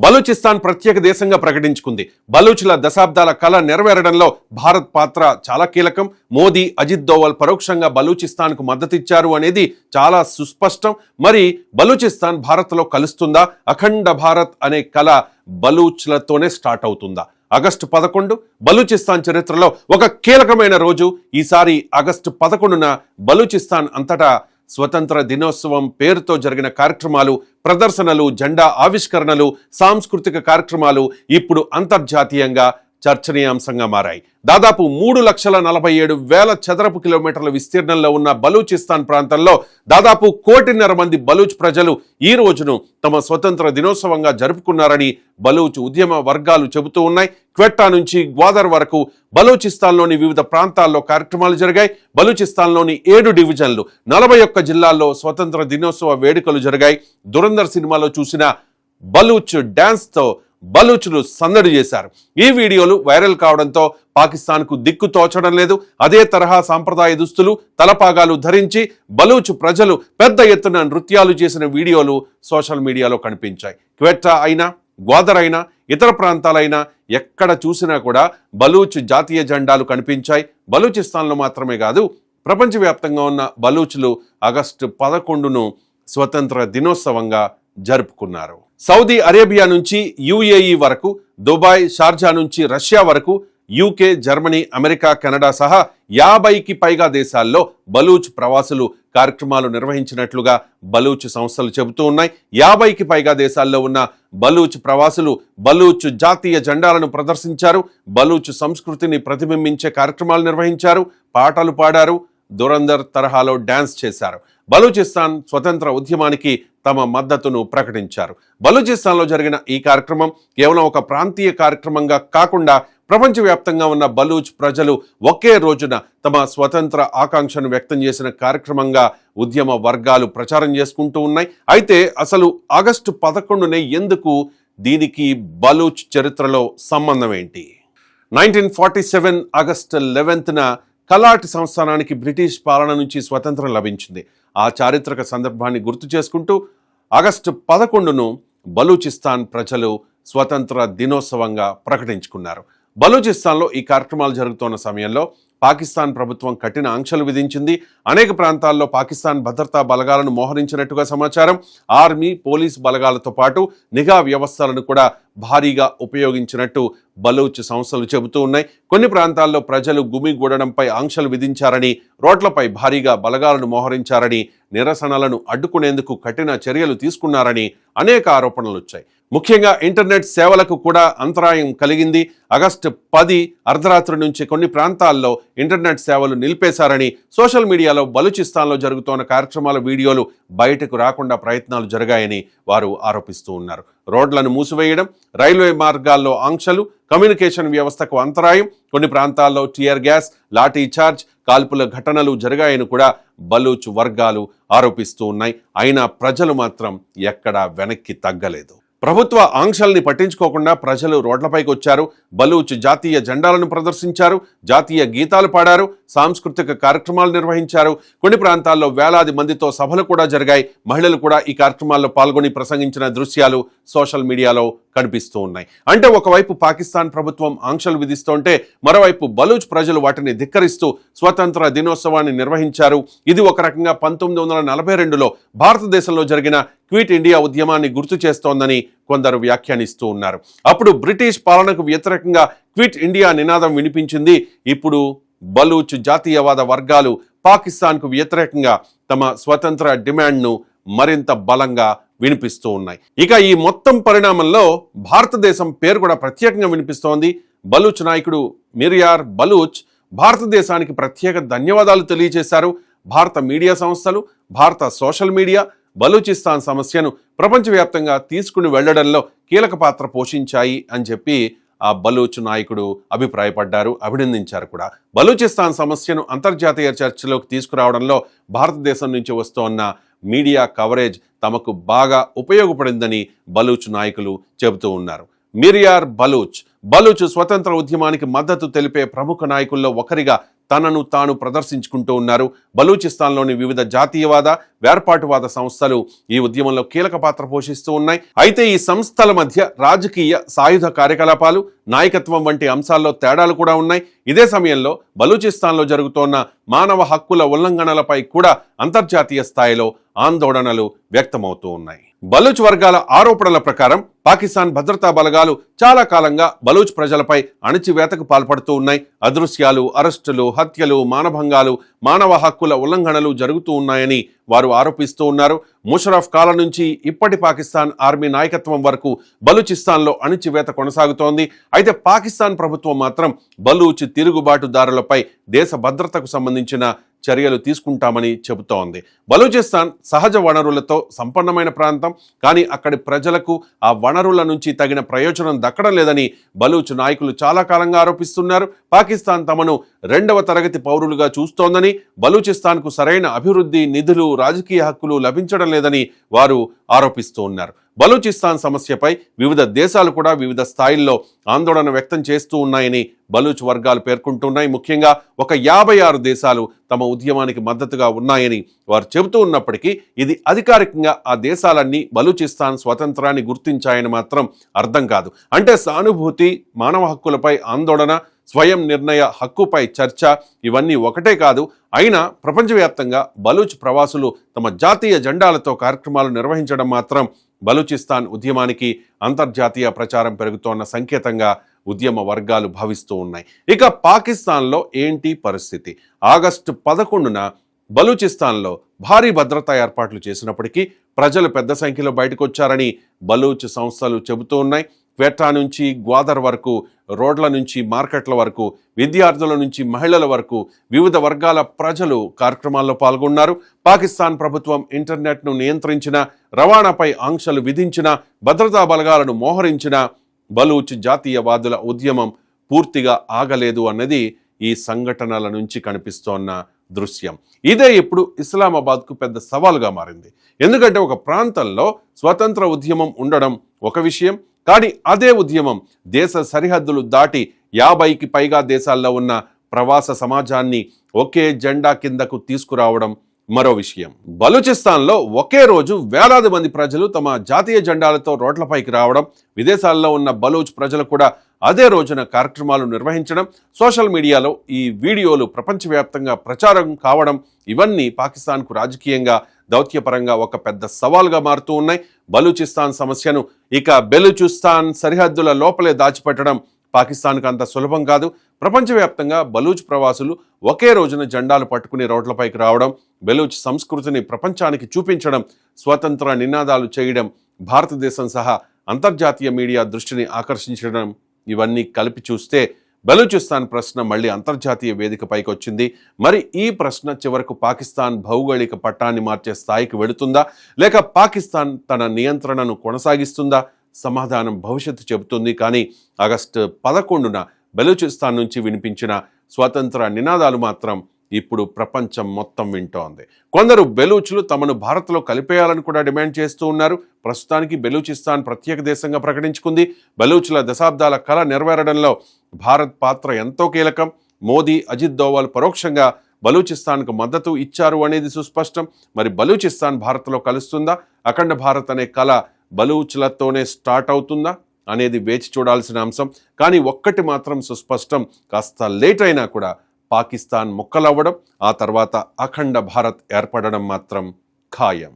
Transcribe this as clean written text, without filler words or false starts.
బలూచిస్తాన్ ప్రత్యేక దేశంగా ప్రకటించుకుంది. బలూచ్ల దశాబ్దాల కళ నెరవేరడంలో భారత్ పాత్ర చాలా కీలకం. మోదీ, అజిత్ దోవల్ పరోక్షంగా బలూచిస్తాన్కు మద్దతిచ్చారు అనేది చాలా సుస్పష్టం. మరి బలూచిస్తాన్ భారత్లో కలుస్తుందా? అఖండ భారత్ అనే కళ బలూచ్లతోనే స్టార్ట్ అవుతుందా? ఆగస్టు 11 బలూచిస్తాన్ చరిత్రలో ఒక కీలకమైన రోజు. ఈసారి ఆగస్టు 11న బలూచిస్తాన్ అంతటా స్వతంత్ర దినోత్సవం పేరుతో జరిగిన కార్యక్రమాలు, ప్రదర్శనలు, జెండా ఆవిష్కరణలు, సాంస్కృతిక కార్యక్రమాలు ఇప్పుడు అంతర్జాతీయంగా చర్చనీయాంశంగా మారాయి. దాదాపు 3,47,000 చదరపు కిలోమీటర్ల విస్తీర్ణంలో ఉన్న బలూచిస్తాన్ ప్రాంతంలో దాదాపు 1.5 కోటి మంది బలూచ్ ప్రజలు ఈ రోజును తమ స్వతంత్ర దినోత్సవంగా జరుపుకున్నారని బలూచ్ ఉద్యమ వర్గాలు చెబుతూ ఉన్నాయి. క్వెట్టా నుంచి గ్వాదర్ వరకు బలూచిస్తాన్లోని వివిధ ప్రాంతాల్లో కార్యక్రమాలు జరిగాయి. బలూచిస్తాన్లోని 7 డివిజన్లు, 41 జిల్లాల్లో స్వతంత్ర దినోత్సవ వేడుకలు జరిగాయి. దురంధర్ సినిమాలో చూసిన బలూచ్ డ్యాన్స్తో బలూచ్లు సందడి చేశారు. ఈ వీడియోలు వైరల్ కావడంతో పాకిస్తాన్కు దిక్కు తోచడం లేదు. అదే తరహా సాంప్రదాయ దుస్తులు, తలపాగాలు ధరించి బలూచ్ ప్రజలు పెద్ద ఎత్తున నృత్యాలు చేసిన వీడియోలు సోషల్ మీడియాలో కనిపించాయి. క్వెట్టా అయినా, గ్వాదర్ అయినా, ఇతర ప్రాంతాలైనా ఎక్కడ చూసినా కూడా బలూచ్ జాతీయ జెండాలు కనిపించాయి. బలూచిస్తాన్లో మాత్రమే కాదు, ప్రపంచవ్యాప్తంగా ఉన్న బలూచ్లు ఆగస్టు 11ను స్వతంత్ర దినోత్సవంగా జరుపుకున్నారు. సౌదీ అరేబియా నుంచి యుఏఈ వరకు, దుబాయ్, షార్జా నుంచి రష్యా వరకు, యూకే, జర్మనీ, అమెరికా, కెనడా సహా 50కి పైగా దేశాల్లో బలూచ్ ప్రవాసులు కార్యక్రమాలు నిర్వహించినట్లుగా బలూచ్ సంస్థలు చెబుతూ ఉన్నాయి. 50కి పైగా దేశాల్లో ఉన్న బలూచ్ ప్రవాసులు బలూచ్ జాతీయ జెండాలను ప్రదర్శించారు. బలూచ్ సంస్కృతిని ప్రతిబింబించే కార్యక్రమాలు నిర్వహించారు, పాటలు పాడారు, దురంధర్ తరహాలో డ్యాన్స్ చేశారు. బలూచిస్తాన్ స్వతంత్ర ఉద్యమానికి తమ మద్దతును ప్రకటించారు. బలూచిస్తాన్లో జరిగిన ఈ కార్యక్రమం కేవలం ఒక ప్రాంతీయ కార్యక్రమంగా కాకుండా ప్రపంచవ్యాప్తంగా ఉన్న బలూచ్ ప్రజలు ఒకే రోజున తమ స్వతంత్ర ఆకాంక్షను వ్యక్తం చేసిన కార్యక్రమంగా ఉద్యమ వర్గాలు ప్రచారం చేసుకుంటూ ఉన్నాయి. అయితే అసలు ఆగస్టు 11నే ఎందుకు? దీనికి బలూచ్ చరిత్రలో సంబంధం ఏంటి? 1947 ఆగస్టు 11న కలాట్ సంస్థానానికి బ్రిటిష్ పాలన నుంచి స్వతంత్రం లభించింది. ఆ చారిత్రక సందర్భాన్ని గుర్తు చేసుకుంటూ ఆగస్టు 11ను బలూచిస్తాన్ ప్రజలు స్వతంత్ర దినోత్సవంగా ప్రకటించుకున్నారు. బలూచిస్తాన్లో ఈ కార్యక్రమాలు జరుగుతున్న సమయంలో పాకిస్తాన్ ప్రభుత్వం కఠిన ఆంక్షలు విధించింది. అనేక ప్రాంతాల్లో పాకిస్తాన్ భద్రతా బలగాలను మోహరించినట్టుగా సమాచారం. ఆర్మీ, పోలీస్ బలగాలతో పాటు నిఘా వ్యవస్థలను కూడా భారీగా ఉపయోగించినట్టు బలూచ్ సంస్థలు చెబుతూ ఉన్నాయి. కొన్ని ప్రాంతాల్లో ప్రజలు గుమిగూడడంపై ఆంక్షలు విధించారని, రోడ్లపై భారీగా బలగాలను మోహరించారని, నిరసనలను అడ్డుకునేందుకు కఠిన చర్యలు తీసుకున్నారని అనేక ఆరోపణలు వచ్చాయి. ముఖ్యంగా ఇంటర్నెట్ సేవలకు కూడా అంతరాయం కలిగింది. ఆగస్టు 10 అర్ధరాత్రి నుంచి కొన్ని ప్రాంతాల్లో ఇంటర్నెట్ సేవలు నిలిపేశారని, సోషల్ మీడియాలో బలూచిస్తాన్లో జరుగుతున్న కార్యక్రమాల వీడియోలు బయటకు రాకుండా ప్రయత్నాలు జరిగాయని వారు ఆరోపిస్తూ ఉన్నారు. రోడ్లను మూసివేయడం, రైల్వే మార్గాల్లో ఆంక్షలు, కమ్యూనికేషన్ వ్యవస్థకు అంతరాయం, కొన్ని ప్రాంతాల్లో టియర్ గ్యాస్, లాఠీ చార్జ్, కాల్పుల ఘటనలు జరిగాయని కూడా బలూచ్ వర్గాలు ఆరోపిస్తూ ఉన్నాయి. అయినా ప్రజలు మాత్రం ఎక్కడా వెనక్కి తగ్గలేదు. ప్రభుత్వ ఆంక్షల్ని పట్టించుకోకుండా ప్రజలు రోడ్లపైకి వచ్చారు. బలూచ్ జాతీయ జెండాలను ప్రదర్శించారు, జాతీయ గీతాలు పాడారు, సాంస్కృతిక కార్యక్రమాలు నిర్వహించారు. కొన్ని ప్రాంతాల్లో వేలాది మందితో సభలు కూడా జరిగాయి. మహిళలు కూడా ఈ కార్యక్రమాల్లో పాల్గొని ప్రసంగించిన దృశ్యాలు సోషల్ మీడియాలో కనిపిస్తూ ఉన్నాయి. అంటే ఒకవైపు పాకిస్తాన్ ప్రభుత్వం ఆంక్షలు విధిస్తుంటే మరోవైపు బలూచ్ ప్రజలు వాటిని ధిక్కరిస్తూ స్వతంత్ర దినోత్సవాన్ని నిర్వహించారు. ఇది ఒక రకంగా 1942లో భారతదేశంలో జరిగిన క్విట్ ఇండియా ఉద్యమాన్ని గుర్తు చేస్తోందని కొందరు వ్యాఖ్యానిస్తూ ఉన్నారు. అప్పుడు బ్రిటిష్ పాలనకు వ్యతిరేకంగా క్విట్ ఇండియా నినాదం వినిపించింది. ఇప్పుడు బలూచ్ జాతీయవాద వర్గాలు పాకిస్తాన్కు వ్యతిరేకంగా తమ స్వతంత్ర డిమాండ్ను మరింత బలంగా వినిపిస్తూ ఉన్నాయి. ఇక ఈ మొత్తం పరిణామంలో భారతదేశం పేరు కూడా ప్రత్యేకంగా వినిపిస్తోంది. బలూచ్ నాయకుడు మిర్యార్ బలూచ్ భారతదేశానికి ప్రత్యేక ధన్యవాదాలు తెలియజేశారు. భారత మీడియా సంస్థలు, భారత సోషల్ మీడియా బలూచిస్తాన్ సమస్యను ప్రపంచవ్యాప్తంగా తీసుకుని వెళ్లడంలో కీలక పాత్ర పోషించాయి అని చెప్పి ఆ బలూచ్ నాయకుడు అభిప్రాయపడ్డారు, అభినందించారు కూడా. బలూచిస్తాన్ సమస్యను అంతర్జాతీయ చర్చలోకి తీసుకురావడంలో భారతదేశం నుంచి వస్తోన్న మీడియా కవరేజ్ తమకు బాగా ఉపయోగపడిందని బలూచ్ నాయకులు చెబుతూ ఉన్నారు. మిర్యార్ బలూచ్. బలూచ్ స్వతంత్ర ఉద్యమానికి మద్దతు తెలిపే ప్రముఖ నాయకుల్లో ఒకరిగా తనను తాను ప్రదర్శించుకుంటూ ఉన్నారు. బలూచిస్తాన్లోని వివిధ జాతీయవాద, వేర్పాటువాద సంస్థలు ఈ ఉద్యమంలో కీలక పాత్ర పోషిస్తూ ఉన్నాయి. అయితే ఈ సంస్థల మధ్య రాజకీయ, సాయుధ కార్యకలాపాలు, నాయకత్వం వంటి అంశాల్లో తేడాలు కూడా ఉన్నాయి. ఇదే సమయంలో బలూచిస్తాన్లో జరుగుతోన్న మానవ హక్కుల ఉల్లంఘనలపై కూడా అంతర్జాతీయ స్థాయిలో ఆందోళనలు వ్యక్తమవుతూ ఉన్నాయి. బలూచ్ వర్గాల ఆరోపణల ప్రకారం పాకిస్తాన్ భద్రతా బలగాలు చాలా కాలంగా బలూచ్ ప్రజలపై అణచివేతకు పాల్పడుతూ ఉన్నాయి. అదృశ్యాలు, అరెస్టులు, హత్యలు, మానభంగాలు, మానవ హక్కుల ఉల్లంఘనలు జరుగుతూ ఉన్నాయని వారు ఆరోపిస్తూ ఉన్నారు. ముషరఫ్ కాలం నుంచి ఇప్పటి పాకిస్తాన్ ఆర్మీ నాయకత్వం వరకు బలూచిస్తాన్లో అణచివేత కొనసాగుతోంది. అయితే పాకిస్తాన్ ప్రభుత్వం మాత్రం బలూచ్ తిరుగుబాటుదారులపై దేశ భద్రతకు సంబంధించిన చర్యలు తీసుకుంటామని చెబుతోంది. బలూచిస్తాన్ సహజ వనరులతో సంపన్నమైన ప్రాంతం, కానీ అక్కడి ప్రజలకు ఆ వనరుల నుంచి తగిన ప్రయోజనం దక్కడం లేదని బలూచ్ నాయకులు చాలా కాలంగా ఆరోపిస్తున్నారు. పాకిస్తాన్ తమను 2వ తరగతి పౌరులుగా చూస్తోందని, బలూచిస్తాన్కు సరైన అభివృద్ధి, నిధులు, రాజకీయ హక్కులు లభించడం లేదని వారు ఆరోపిస్తూ ఉన్నారు. బలూచిస్తాన్ సమస్యపై వివిధ దేశాలు కూడా వివిధ స్థాయిల్లో ఆందోళన వ్యక్తం చేస్తూ ఉన్నాయని బలూచ్ వర్గాలు పేర్కొంటున్నాయి. ముఖ్యంగా ఒక 56 దేశాలు తమ ఉద్యమానికి మద్దతుగా ఉన్నాయని వారు చెబుతూ ఉన్నప్పటికీ ఇది అధికారికంగా ఆ దేశాలన్నీ బలూచిస్తాన్ స్వతంత్రాన్ని గుర్తించాయని మాత్రం అర్థం కాదు. అంటే సానుభూతి, మానవ హక్కులపై ఆందోళన, స్వయం నిర్ణయ హక్కుపై చర్చ ఇవన్నీ ఒకటే కాదు. అయినా ప్రపంచవ్యాప్తంగా బలూచ్ ప్రవాసులు తమ జాతీయ జెండాలతో కార్యక్రమాలు నిర్వహించడం మాత్రం బలూచిస్తాన్ ఉద్యమానికి అంతర్జాతీయ ప్రచారం పెరుగుతోన్న సంకేతంగా ఉద్యమ వర్గాలు భావిస్తూ ఉన్నాయి. ఇక పాకిస్తాన్లో ఏంటి పరిస్థితి? ఆగస్టు 11న బలూచిస్తాన్లో భారీ భద్రతా ఏర్పాట్లు చేసినప్పటికీ ప్రజలు పెద్ద సంఖ్యలో బయటకు వచ్చారని బలూచ్ సంస్థలు చెబుతూ ఉన్నాయి. క్వెట్టా నుంచి గ్వాదర్ వరకు, రోడ్ల నుంచి మార్కెట్ల వరకు, విద్యార్థుల నుంచి మహిళల వరకు వివిధ వర్గాల ప్రజలు కార్యక్రమాల్లో పాల్గొన్నారు. పాకిస్తాన్ ప్రభుత్వం ఇంటర్నెట్ను నియంత్రించిన, రవాణాపై ఆంక్షలు విధించిన, భద్రతా బలగాలను మోహరించిన బలూచ్ జాతీయవాదుల ఉద్యమం పూర్తిగా ఆగలేదు అన్నది ఈ సంఘటనల నుంచి కనిపిస్తోన్న దృశ్యం. ఇదే ఇప్పుడు ఇస్లామాబాద్కు పెద్ద సవాలుగా మారింది. ఎందుకంటే ఒక ప్రాంతంలో స్వతంత్ర ఉద్యమం ఉండడం ఒక విషయం, కానీ అదే ఉద్యమం దేశ సరిహద్దులు దాటి 50కి పైగా దేశాల్లో ఉన్న ప్రవాస సమాజాన్ని ఒకే జెండా కిందకు తీసుకురావడం మరో విషయం. బలూచిస్తాన్లో ఒకే రోజు వేలాది మంది ప్రజలు తమ జాతీయ జెండాలతో రోడ్లపైకి రావడం, విదేశాల్లో ఉన్న బలూచ్ ప్రజలు కూడా అదే రోజున కార్యక్రమాలు నిర్వహించడం, సోషల్ మీడియాలో ఈ వీడియోలు ప్రపంచవ్యాప్తంగా ప్రచారం కావడం ఇవన్నీ పాకిస్తాన్కు రాజకీయంగా, దౌత్యపరంగా ఒక పెద్ద సవాల్గా మారుతూ ఉన్నాయి. బలూచిస్తాన్ సమస్యను ఇక బెలూచిస్తాన్ సరిహద్దుల లోపలే దాచిపెట్టడం పాకిస్తాన్కు అంత సులభం కాదు. ప్రపంచవ్యాప్తంగా బలూచ్ ప్రవాసులు ఒకే రోజున జెండాలు పట్టుకుని రోడ్లపైకి రావడం, బెలూచ్ సంస్కృతిని ప్రపంచానికి చూపించడం, స్వతంత్ర నినాదాలు చేయడం, భారతదేశం సహా అంతర్జాతీయ మీడియా దృష్టిని ఆకర్షించడం ఇవన్నీ కలిపి చూస్తే బలూచిస్తాన్ ప్రశ్న మళ్ళీ అంతర్జాతీయ వేదికపైకి వచ్చింది. మరి ఈ ప్రశ్న చివరకు పాకిస్తాన్ భౌగోళిక పట్టాన్ని మార్చే స్థాయికి వెళుతుందా, లేక పాకిస్తాన్ తన నియంత్రణను కొనసాగిస్తుందా? సమాధానం భవిష్యత్తు చెబుతుంది. కానీ ఆగస్టు 11న బలూచిస్తాన్ నుంచి వినిపించిన స్వతంత్ర నినాదాలు మాత్రం ఇప్పుడు ప్రపంచం మొత్తం వింటోంది. కొందరు బెలూచ్లు తమను భారత్లో కలిపేయాలని కూడా డిమాండ్ చేస్తూ ఉన్నారు. ప్రస్తుతానికి బెలూచిస్తాన్ ప్రత్యేక దేశంగా ప్రకటించుకుంది. బెలూచ్ల దశాబ్దాల కళ నెరవేరడంలో భారత్ పాత్ర ఎంతో కీలకం. మోదీ, అజిత్ దోవల్ పరోక్షంగా బలూచిస్తాన్కు మద్దతు ఇచ్చారు అనేది సుస్పష్టం. మరి బలూచిస్తాన్ భారత్లో కలుస్తుందా? అఖండ భారత్ అనే కళ బలూచ్లతోనే స్టార్ట్ అవుతుందా అనేది వేచి చూడాల్సిన అంశం. కానీ ఒక్కటి మాత్రం సుస్పష్టం, కాస్త లేట్ అయినా కూడా పాకిస్తాన్ ముక్కలవ్వడం, ఆ తర్వాత అఖండ భారత్ ఏర్పడడం మాత్రం ఖాయం.